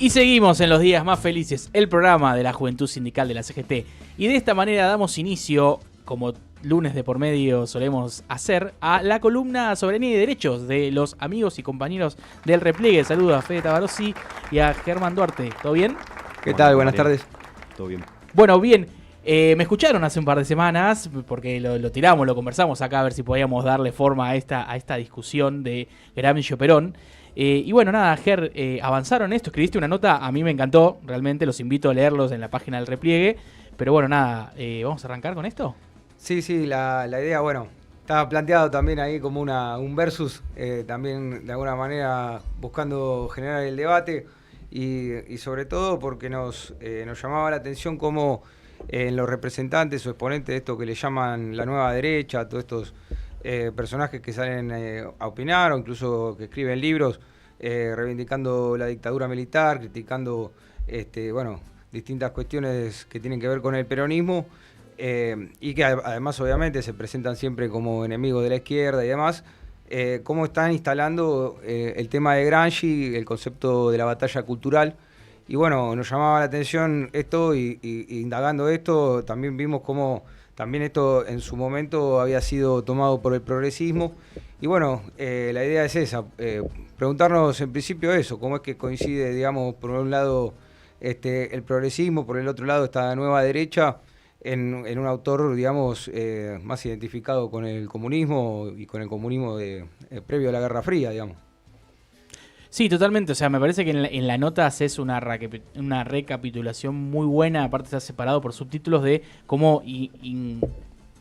Y seguimos en los días más felices, el programa de la Juventud Sindical de la CGT. Y de esta manera damos inicio, como lunes de por medio solemos hacer, a la columna Soberanía y Derechos de los amigos y compañeros del Repliegue. Saludos a Fede Tabarossi y a Germán Duarte. ¿Todo bien? ¿Qué tal? Buenas tardes. Todo bien. Bueno, bien. Me escucharon hace un par de semanas, porque lo tiramos, lo conversamos acá a ver si podíamos darle forma a esta discusión de Gramsci o Perón. Y bueno, nada, Ger, avanzaron esto, escribiste una nota, a mí me encantó, realmente los invito a leerlos en la página del Repliegue. Pero bueno, nada, ¿vamos a arrancar con esto? Sí, la idea, bueno, estaba planteado también ahí como un versus, también de alguna manera buscando generar el debate y sobre todo porque nos llamaba la atención cómo en los representantes o exponentes de esto que le llaman la nueva derecha, todos estos personajes que salen a opinar o incluso que escriben libros reivindicando la dictadura militar, criticando distintas cuestiones que tienen que ver con el peronismo y que además obviamente se presentan siempre como enemigos de la izquierda y demás, cómo están instalando el tema de Gramsci, el concepto de la batalla cultural. Y bueno, nos llamaba la atención esto y indagando esto también vimos cómo también esto en su momento había sido tomado por el progresismo. Y bueno, la idea es esa, preguntarnos en principio eso, cómo es que coincide, digamos, por un lado el progresismo, por el otro lado esta nueva derecha, en un autor, digamos, más identificado con el comunismo y con el comunismo previo a la Guerra Fría, digamos. Sí, totalmente. O sea, me parece que en la nota haces una recapitulación muy buena. Aparte está separado por subtítulos de cómo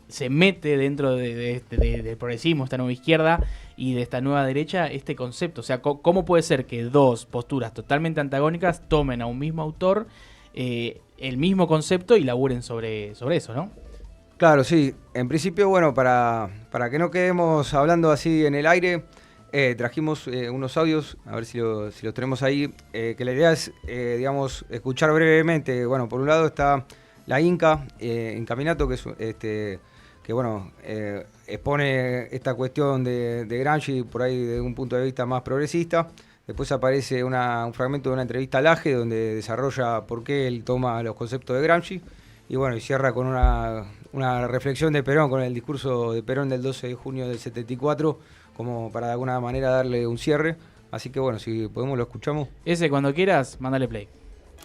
se mete dentro del progresismo, esta nueva izquierda y de esta nueva derecha, este concepto. O sea, cómo puede ser que dos posturas totalmente antagónicas tomen a un mismo autor el mismo concepto y laburen sobre eso, ¿no? Claro, sí. En principio, bueno, para que no quedemos hablando así en el aire, trajimos unos audios, a ver si los tenemos ahí, que la idea es, digamos, escuchar brevemente. Bueno, por un lado está la Inca, Encaminato, que es que bueno, expone esta cuestión de Gramsci por ahí desde un punto de vista más progresista. Después aparece un fragmento de una entrevista a Laje, donde desarrolla por qué él toma los conceptos de Gramsci. Y bueno, y cierra con una reflexión de Perón, con el discurso de Perón del 12 de junio del 74, como para de alguna manera darle un cierre. Así que bueno, si podemos lo escuchamos. Ese, cuando quieras, mándale play.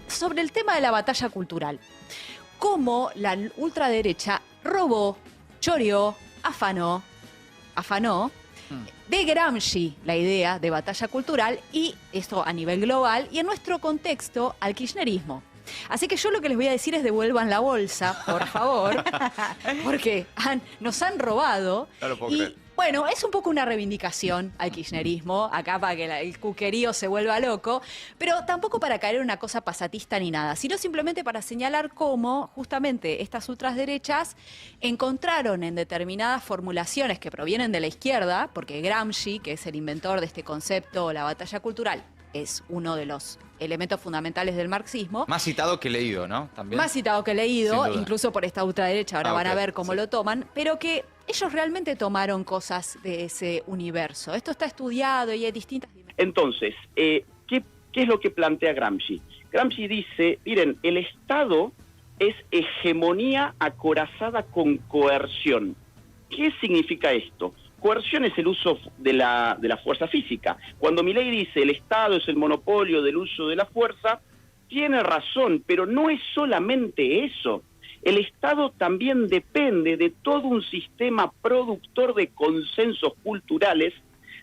Sobre el tema de la batalla cultural, cómo la ultraderecha robó, choreó, afanó de Gramsci la idea de batalla cultural, y esto a nivel global, y en nuestro contexto al kirchnerismo. Así que yo lo que les voy a decir es devuelvan la bolsa, por favor, porque nos han robado. No lo puedo creer. Bueno, es un poco una reivindicación al kirchnerismo, acá para que el cuquerío se vuelva loco, pero tampoco para caer en una cosa pasatista ni nada, sino simplemente para señalar cómo justamente estas ultraderechas encontraron en determinadas formulaciones que provienen de la izquierda, porque Gramsci, que es el inventor de este concepto, la batalla cultural, es uno de los elementos fundamentales del marxismo. Más citado que leído, ¿no? También. Más citado que leído, incluso por esta ultraderecha, ahora van a ver cómo lo toman, pero que ellos realmente tomaron cosas de ese universo. Esto está estudiado y hay distintas... Entonces, ¿qué es lo que plantea Gramsci? Gramsci dice, miren, el Estado es hegemonía acorazada con coerción. ¿Qué significa esto? Coerción es el uso de la fuerza física. Cuando Milei dice el Estado es el monopolio del uso de la fuerza, tiene razón, pero no es solamente eso. El Estado también depende de todo un sistema productor de consensos culturales,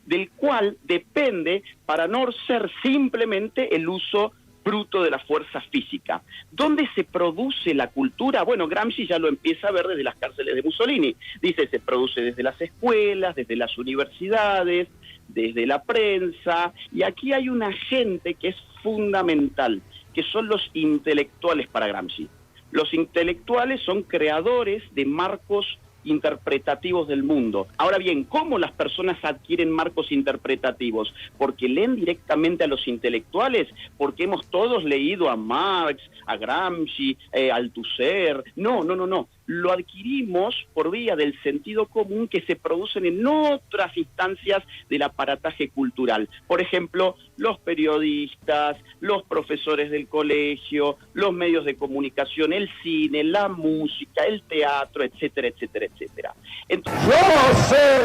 del cual depende para no ser simplemente el uso bruto de la fuerza física. ¿Dónde se produce la cultura? Bueno, Gramsci ya lo empieza a ver desde las cárceles de Mussolini. Dice, se produce desde las escuelas, desde las universidades, desde la prensa, y aquí hay una gente que es fundamental, que son los intelectuales para Gramsci. Los intelectuales son creadores de marcos interpretativos del mundo. Ahora bien, ¿cómo las personas adquieren marcos interpretativos? ¿Porque leen directamente a los intelectuales? ¿Porque hemos todos leído a Marx, a Gramsci, a Althusser? No. lo adquirimos por vía del sentido común que se producen en otras instancias del aparataje cultural. Por ejemplo, los periodistas, los profesores del colegio, los medios de comunicación, el cine, la música, el teatro, etcétera, etcétera, etcétera. Entonces,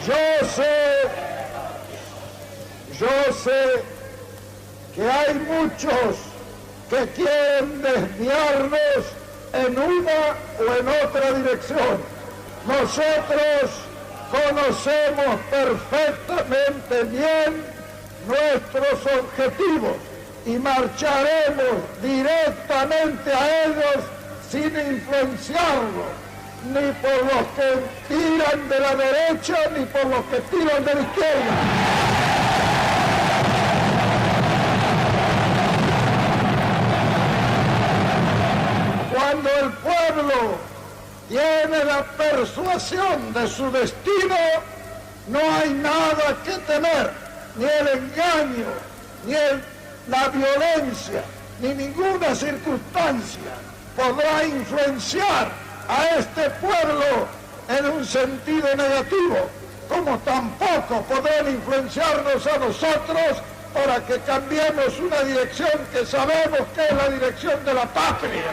yo sé que hay muchos que quieren desviarnos en una o en otra dirección. Nosotros conocemos perfectamente bien nuestros objetivos y marcharemos directamente a ellos sin influenciarlos, ni por los que tiran de la derecha ni por los que tiran de la izquierda. Cuando el pueblo tiene la persuasión de su destino, no hay nada que temer, ni el engaño, ni la violencia, ni ninguna circunstancia podrá influenciar a este pueblo en un sentido negativo, como tampoco podrán influenciarnos a nosotros para que cambiemos una dirección que sabemos que es la dirección de la patria.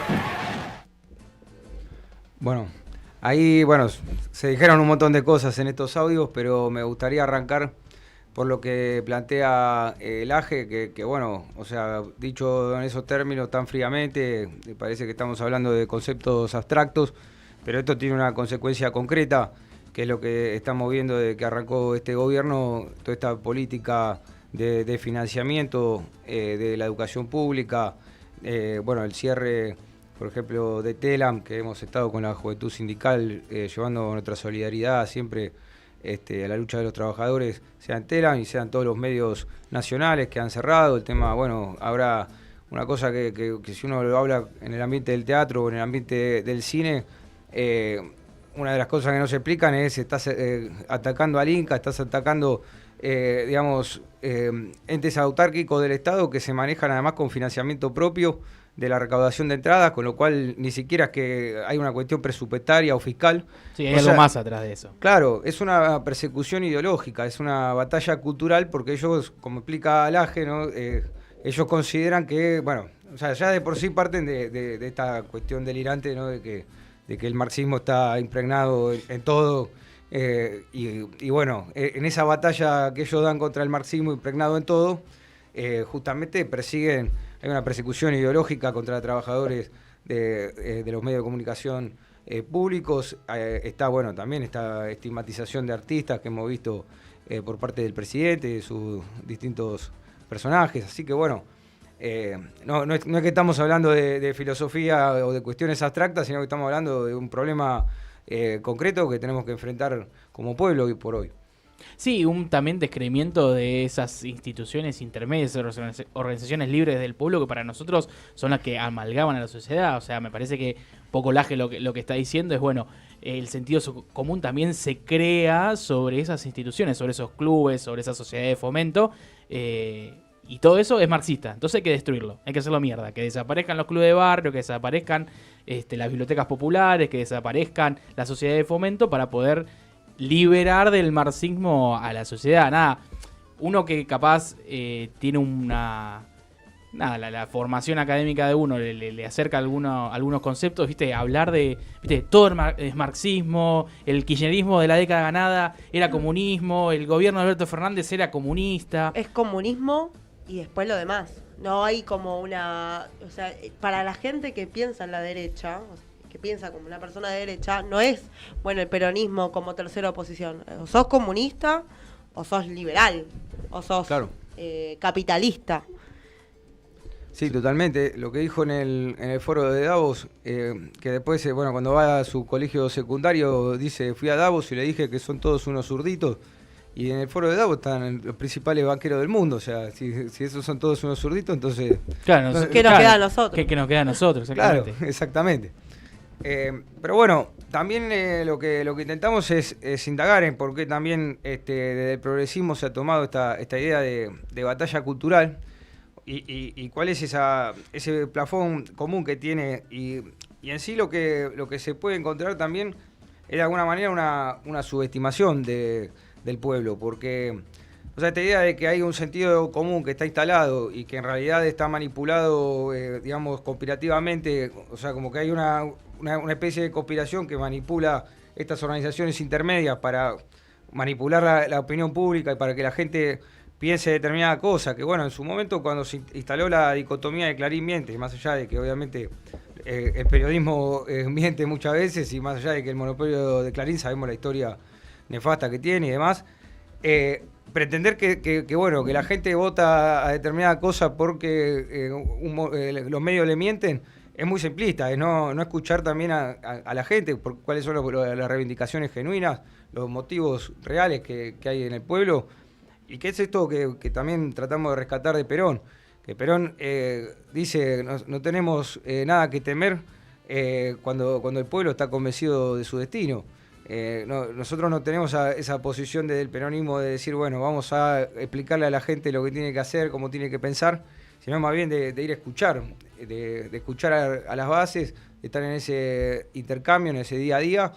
Bueno, ahí, se dijeron un montón de cosas en estos audios, pero me gustaría arrancar por lo que plantea el AGE, que bueno, o sea, dicho en esos términos tan fríamente, me parece que estamos hablando de conceptos abstractos, pero esto tiene una consecuencia concreta, que es lo que estamos viendo desde que arrancó este gobierno, toda esta política de financiamiento de la educación pública, el cierre, por ejemplo, de TELAM, que hemos estado con la Juventud Sindical llevando nuestra solidaridad siempre a la lucha de los trabajadores, sean TELAM y sean todos los medios nacionales que han cerrado. El tema, habrá una cosa que si uno lo habla en el ambiente del teatro o en el ambiente del cine, una de las cosas que no se explican es estás atacando al Inca, estás atacando, entes autárquicos del Estado que se manejan además con financiamiento propio de la recaudación de entradas, con lo cual ni siquiera es que hay una cuestión presupuestaria o fiscal. Sí, hay algo más atrás de eso. Claro, es una persecución ideológica, es una batalla cultural, porque ellos, como explica Laje, ¿no? Ellos consideran que, ya de por sí parten de esta cuestión delirante, ¿no? de que el marxismo está impregnado en todo, en esa batalla que ellos dan contra el marxismo impregnado en todo, justamente persiguen. Hay una persecución ideológica contra trabajadores de los medios de comunicación públicos. También esta estigmatización de artistas que hemos visto por parte del presidente y de sus distintos personajes. Así que no es que estamos hablando de filosofía o de cuestiones abstractas, sino que estamos hablando de un problema concreto que tenemos que enfrentar como pueblo hoy por hoy. Sí, un también descreimiento de esas instituciones intermedias, organizaciones libres del pueblo que para nosotros son las que amalgaman a la sociedad. O sea, me parece que poco Laje lo que está diciendo es, el sentido común también se crea sobre esas instituciones, sobre esos clubes, sobre esa sociedad de fomento, y todo eso es marxista. Entonces hay que destruirlo, hay que hacerlo mierda, que desaparezcan los clubes de barrio, que desaparezcan las bibliotecas populares, que desaparezcan las sociedades de fomento para poder liberar del marxismo a la sociedad. Uno que capaz tiene la formación académica de uno le acerca algunos conceptos, hablar de, todo es marxismo, el kirchnerismo de la década ganada era comunismo, el gobierno de Alberto Fernández era comunista. Es comunismo y después lo demás. No hay como para la gente que piensa en la derecha, que piensa como una persona de derecha, no es, el peronismo como tercera oposición. O sos comunista, o sos liberal, o sos capitalista. Sí, totalmente. Lo que dijo en el foro de Davos, que después, cuando va a su colegio secundario, dice, fui a Davos y le dije que son todos unos zurditos. Y en el foro de Davos están los principales banqueros del mundo. O sea, si esos son todos unos zurditos, entonces... Claro, ¿qué nos queda a nosotros? ¿Qué nos queda a nosotros? Exactamente. Claro, exactamente. Pero también lo que intentamos es indagar en por qué también desde el progresismo se ha tomado esta idea de batalla cultural. y cuál es ese plafón común que tiene. Y en sí lo que se puede encontrar también es de alguna manera una subestimación del pueblo, porque o sea, esta idea de que hay un sentido común que está instalado y que en realidad está manipulado, digamos, conspirativamente, o sea, como que hay una especie de conspiración que manipula estas organizaciones intermedias para manipular la opinión pública y para que la gente piense determinada cosa, que bueno, en su momento cuando se instaló la dicotomía de Clarín miente, más allá de que obviamente el periodismo miente muchas veces y más allá de que el monopolio de Clarín sabemos la historia nefasta que tiene y demás, pretender que bueno, que la gente vota a determinada cosa porque los medios le mienten, es muy simplista, es no escuchar también a la gente por cuáles son las reivindicaciones genuinas, los motivos reales que hay en el pueblo. ¿Y qué es esto que también tratamos de rescatar de Perón? Que Perón dice, no tenemos nada que temer cuando el pueblo está convencido de su destino. Nosotros no tenemos esa posición del peronismo de decir, bueno, vamos a explicarle a la gente lo que tiene que hacer, cómo tiene que pensar, sino más bien de ir a escuchar, de escuchar a las bases, de estar en ese intercambio, en ese día a día.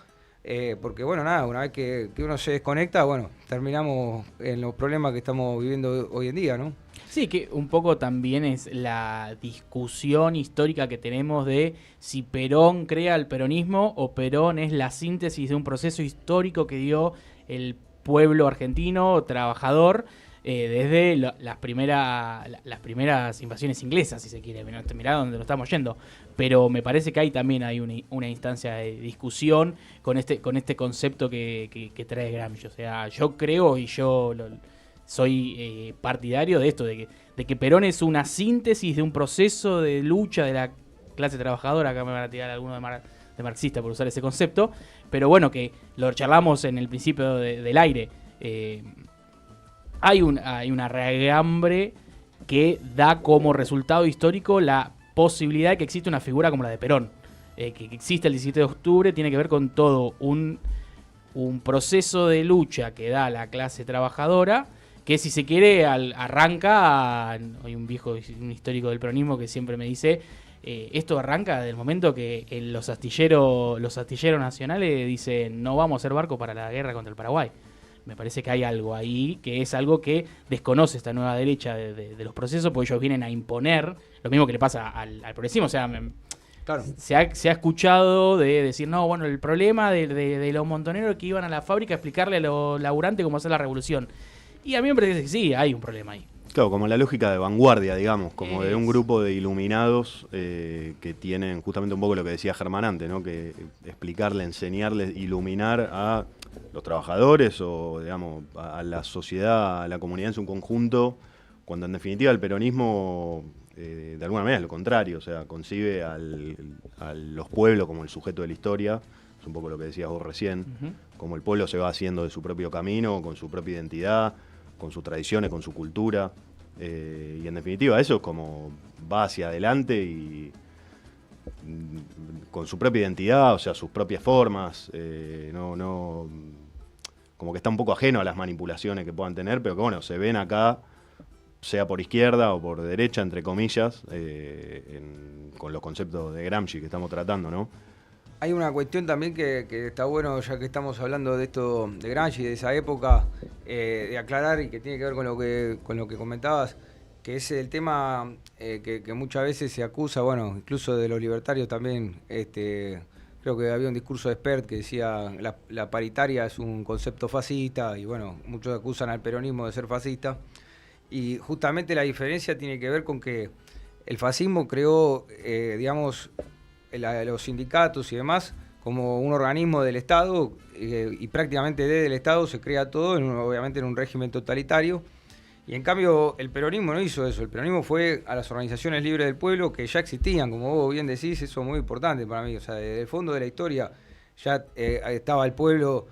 Porque bueno, nada, una vez que uno se desconecta, bueno, terminamos en los problemas que estamos viviendo hoy en día, ¿no? Sí, que un poco también es la discusión histórica que tenemos de si Perón crea el peronismo o Perón es la síntesis de un proceso histórico que dio el pueblo argentino trabajador desde las primeras invasiones inglesas, si se quiere. Mirá dónde nos estamos yendo. Pero me parece que hay una instancia de discusión con este concepto que trae Gramsci. O sea, yo creo y soy partidario de esto, de que Perón es una síntesis de un proceso de lucha de la clase trabajadora. Acá me van a tirar alguno de marxista por usar ese concepto, pero bueno, que lo charlamos en el principio del aire. Hay una regambre que da como resultado histórico la posibilidad de que existe una figura como la de Perón. Que existe el 17 de octubre tiene que ver con todo un proceso de lucha que da la clase trabajadora, que si se quiere arranca, hay un histórico del peronismo que siempre me dice, esto arranca del momento que los astilleros nacionales dicen no vamos a hacer barco para la guerra contra el Paraguay. Me parece que hay algo ahí, que es algo que desconoce esta nueva derecha de los procesos, porque ellos vienen a imponer lo mismo que le pasa al progresismo. O sea, claro, se ha escuchado de decir, no, bueno, el problema de los montoneros que iban a la fábrica a explicarle a los laburantes cómo hacer la revolución. Y a mí me parece que sí, hay un problema ahí. Claro, como la lógica de vanguardia, digamos, como de un grupo de iluminados que tienen justamente un poco lo que decía Germán antes, ¿no? Que explicarle, enseñarle, iluminar a los trabajadores o, digamos, a la sociedad, a la comunidad en su conjunto, cuando en definitiva el peronismo, de alguna manera, es lo contrario, o sea, concibe a los pueblos como el sujeto de la historia, es un poco lo que decías vos recién, como el pueblo se va haciendo de su propio camino, con su propia identidad, con sus tradiciones, con su cultura, y en definitiva eso es como va hacia adelante y con su propia identidad, o sea, sus propias formas, como que está un poco ajeno a las manipulaciones que puedan tener, pero que bueno, se ven acá, sea por izquierda o por derecha, entre comillas, con los conceptos de Gramsci que estamos tratando, ¿no? Hay una cuestión también que está bueno, ya que estamos hablando de esto de Gramsci, de esa época, de aclarar y que tiene que ver con lo que comentabas, que es el tema que muchas veces se acusa, bueno, incluso de los libertarios también, creo que había un discurso de Spert que decía la paritaria es un concepto fascista y bueno, muchos acusan al peronismo de ser fascista y justamente la diferencia tiene que ver con que el fascismo creó, digamos, los sindicatos y demás como un organismo del Estado y prácticamente desde el Estado se crea todo, obviamente en un régimen totalitario. Y en cambio el peronismo no hizo eso, el peronismo fue a las organizaciones libres del pueblo que ya existían, como vos bien decís, eso es muy importante para mí, o sea, desde el fondo de la historia ya estaba el pueblo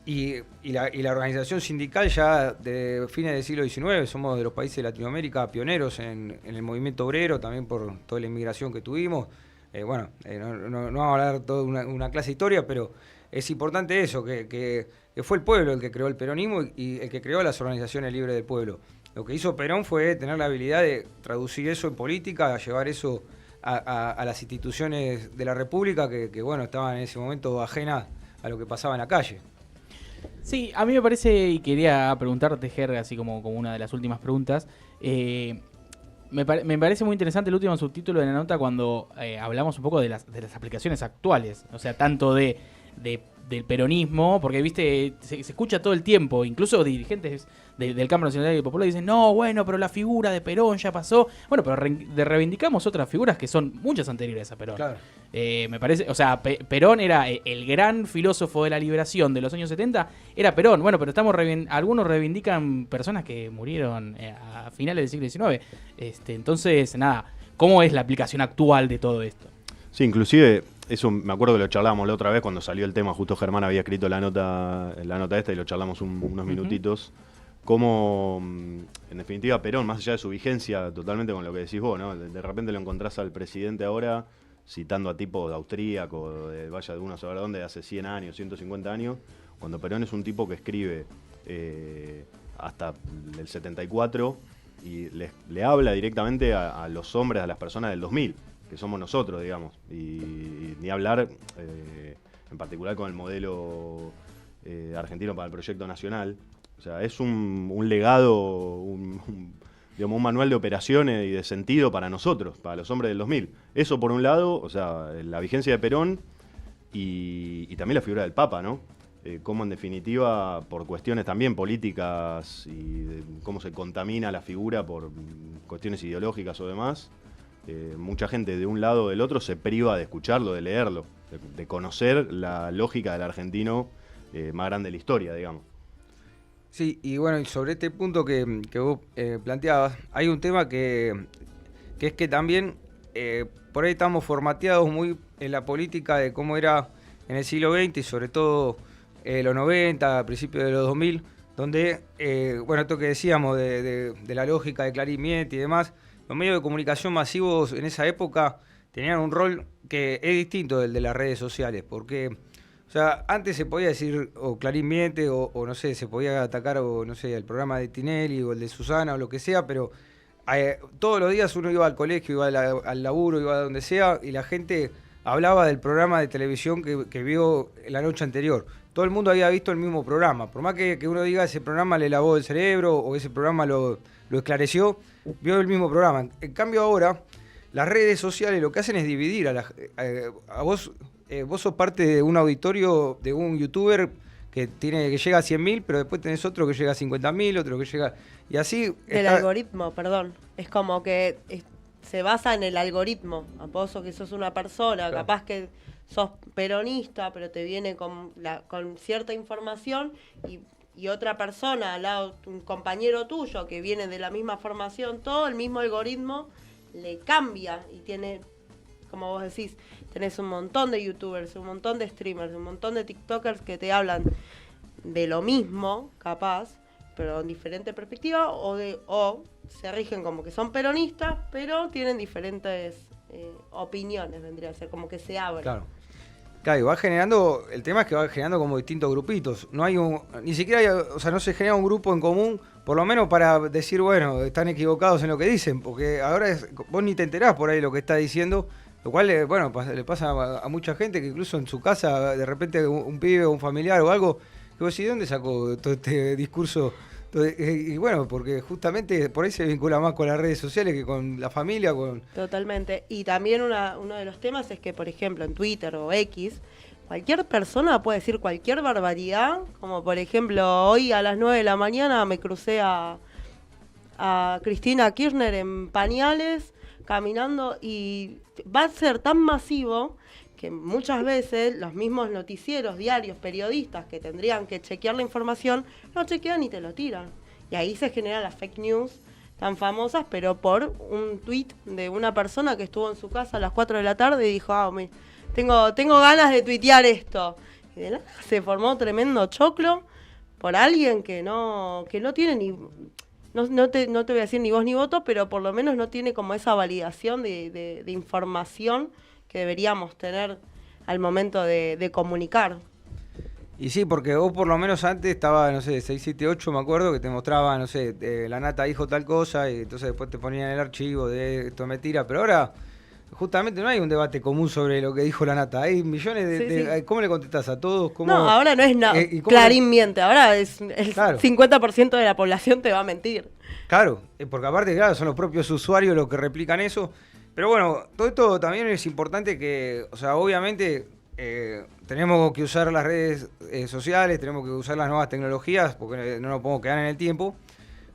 y la organización sindical ya de fines del siglo XIX, somos de los países de Latinoamérica pioneros en el movimiento obrero, también por toda la inmigración que tuvimos, no vamos a hablar toda una clase de historia, pero es importante eso, que fue el pueblo el que creó el peronismo y el que creó las organizaciones libres del pueblo. Lo que hizo Perón fue tener la habilidad de traducir eso en política, a llevar eso a las instituciones de la República que, bueno, estaban en ese momento ajenas a lo que pasaba en la calle. Sí, a mí me parece, y quería preguntarte, Ger, así como una de las últimas preguntas, me parece muy interesante el último subtítulo de la nota cuando hablamos un poco de las aplicaciones actuales, o sea, tanto del peronismo, porque viste se escucha todo el tiempo, incluso dirigentes del campo nacional y popular dicen, no, bueno, pero la figura de Perón ya pasó. Bueno, pero reivindicamos otras figuras que son muchas anteriores a Perón. Claro. Me parece, o sea, Perón era el gran filósofo de la liberación de los años 70, era Perón. Bueno, pero algunos reivindican personas que murieron a finales del siglo XIX. Entonces, nada, ¿cómo es la aplicación actual de todo esto? Sí, inclusive, eso me acuerdo que lo charlábamos la otra vez cuando salió el tema, justo Germán había escrito la nota esta y lo charlamos unos minutitos. Como, en definitiva, Perón, más allá de su vigencia, totalmente con lo que decís vos, ¿no? De repente lo encontrás al presidente ahora citando a tipos de austríaco, vaya de uno a saber dónde, de hace 100 años, 150 años, cuando Perón es un tipo que escribe hasta el 74 y le habla directamente a los hombres, a las personas del 2000, que somos nosotros, digamos, y ni hablar en particular con el modelo argentino para el proyecto nacional. O sea, es un legado, digamos, un manual de operaciones y de sentido para nosotros, para los hombres del 2000. Eso por un lado, o sea, la vigencia de Perón y también la figura del Papa, ¿no? Cómo en definitiva, por cuestiones también políticas y de cómo se contamina la figura por cuestiones ideológicas o demás, mucha gente de un lado o del otro se priva de escucharlo, de leerlo, de conocer la lógica del argentino más grande de la historia, digamos. Sí, y bueno, y sobre este punto que vos planteabas, hay un tema que es que también por ahí estamos formateados muy en la política de cómo era en el siglo XX y sobre todo los 90, a principios de los 2000, donde, bueno, esto que decíamos de la lógica de Clarín Miente y demás, los medios de comunicación masivos en esa época tenían un rol que es distinto del de las redes sociales, porque... O sea, antes se podía decir o Clarín miente o no sé, se podía atacar o no sé, el programa de Tinelli o el de Susana o lo que sea, pero todos los días uno iba al colegio, iba al laburo, iba a donde sea y la gente hablaba del programa de televisión que vio la noche anterior. Todo el mundo había visto el mismo programa. Por más que uno diga ese programa le lavó el cerebro o ese programa lo esclareció, vio el mismo programa. En cambio ahora, las redes sociales lo que hacen es dividir a vos... vos sos parte de un auditorio de un youtuber que llega a 100.000, pero después tenés otro que llega a 50.000, otro que llega... Y así... El algoritmo, perdón. Es como que se basa en el algoritmo. Vos que sos una persona, claro, capaz que sos peronista, pero te viene con cierta información y otra persona al lado, un compañero tuyo que viene de la misma formación, todo el mismo algoritmo le cambia y tiene... Como vos decís, tenés un montón de youtubers, un montón de streamers, un montón de tiktokers que te hablan de lo mismo, capaz, pero en diferente perspectiva, o se rigen como que son peronistas, pero tienen diferentes opiniones, vendría a ser, como que se abren. Claro. Claro, y va generando, el tema es que va generando como distintos grupitos. No hay ni siquiera o sea, no se genera un grupo en común, por lo menos para decir, bueno, están equivocados en lo que dicen, porque ahora vos ni te enterás por ahí lo que está diciendo. Lo cual, bueno, le pasa a mucha gente que incluso en su casa, de repente un pibe o un familiar o algo, que vos decís, ¿de dónde sacó todo este discurso? Y bueno, porque justamente por ahí se vincula más con las redes sociales que con la familia. Totalmente. Y también uno de los temas es que, por ejemplo, en Twitter o X, cualquier persona puede decir cualquier barbaridad, como por ejemplo, hoy a las 9 de la mañana me crucé a Cristina Kirchner en pañales, caminando, y va a ser tan masivo que muchas veces los mismos noticieros, diarios, periodistas que tendrían que chequear la información, no chequean y te lo tiran. Y ahí se generan las fake news tan famosas, pero por un tuit de una persona que estuvo en su casa a las 4 de la tarde y dijo, tengo ganas de tuitear esto. Y de nada se formó tremendo choclo por alguien que no tiene ni... No te voy a decir ni voz ni voto, pero por lo menos no tiene como esa validación de información que deberíamos tener al momento de comunicar. Y sí, porque vos por lo menos antes estaba, no sé, 678, me acuerdo, que te mostraba, no sé, la Nata dijo tal cosa, y entonces después te ponían el archivo de esto es mentira, pero ahora justamente no hay un debate común sobre lo que dijo la Nata, hay millones de... ¿Cómo le contestás a todos? ¿Cómo, No, ahora no es ¿y cómo Clarín miente, ahora es el Claro. 50% de la población te va a mentir. Claro, porque aparte, claro, son los propios usuarios los que replican eso. Pero bueno, todo esto también es importante que, o sea, obviamente tenemos que usar las redes sociales, tenemos que usar las nuevas tecnologías, porque no nos podemos quedar en el tiempo.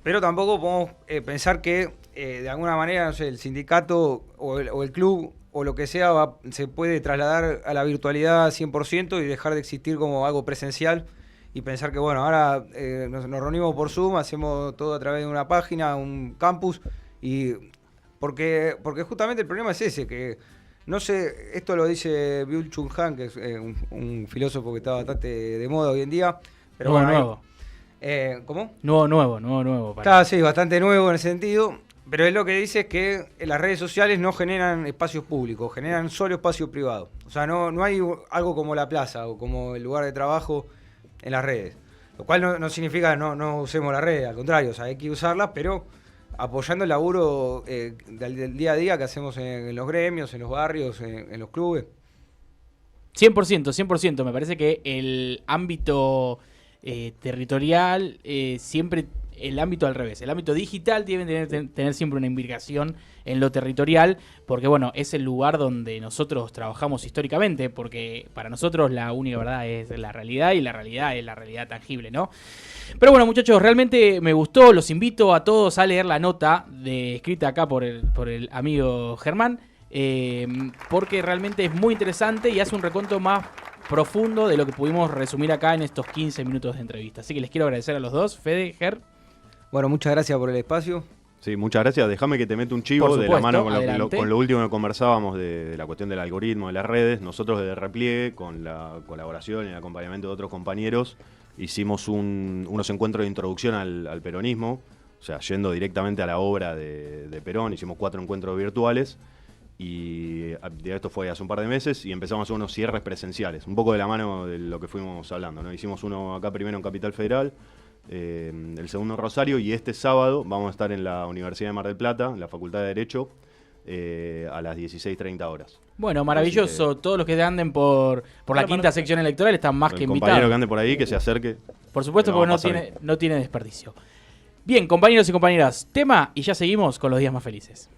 Pero tampoco podemos pensar que, de alguna manera, no sé, el sindicato o el club o lo que sea se puede trasladar a la virtualidad 100% y dejar de existir como algo presencial. Y pensar que, bueno, ahora nos reunimos por Zoom, hacemos todo a través de una página, un campus, y porque justamente el problema es ese, que no sé, esto lo dice Byung-Chul Han, que es un filósofo que está bastante de moda hoy en día, pero nuevo. ¿Cómo? Nuevo. Está, sí, bastante nuevo en ese sentido, pero él lo que dice es que las redes sociales no generan espacios públicos, generan solo espacio privado. O sea, no hay algo como la plaza o como el lugar de trabajo en las redes. Lo cual no significa no usemos las redes, al contrario, o sea, hay que usarlas, pero apoyando el laburo del día a día que hacemos en los gremios, en los barrios, en los clubes. 100%. Me parece que el ámbito territorial siempre... El ámbito al revés. El ámbito digital tiene que tener siempre una imbricación en lo territorial, porque bueno, es el lugar donde nosotros trabajamos históricamente, porque para nosotros la única verdad es la realidad y la realidad es la realidad tangible, ¿no? Pero bueno, muchachos, realmente me gustó. Los invito a todos a leer la nota escrita acá por el amigo Germán, porque realmente es muy interesante y hace un recuento más profundo de lo que pudimos resumir acá en estos 15 minutos de entrevista. Así que les quiero agradecer a los dos, Fede, Ger. Bueno, muchas gracias por el espacio. Sí, muchas gracias. Déjame que te meta un chivo Por de supuesto, la mano con lo último que conversábamos de la cuestión del algoritmo de las redes. Nosotros desde Repliegue, con la colaboración y el acompañamiento de otros compañeros, hicimos unos encuentros de introducción al peronismo, o sea, yendo directamente a la obra de Perón. Hicimos 4 encuentros virtuales y esto fue hace un par de meses y empezamos a hacer unos cierres presenciales, un poco de la mano de lo que fuimos hablando, ¿no? Hicimos uno acá primero en Capital Federal, el segundo en Rosario, y este sábado vamos a estar en la Universidad de Mar del Plata, en la Facultad de Derecho, a las 16:30 horas. Bueno, maravilloso. Todos los que anden por la quinta sección electoral están más que invitados. El compañero que ande por ahí, que se acerque. Por supuesto, porque no tiene desperdicio. Bien, compañeros y compañeras, tema y ya seguimos con los días más felices.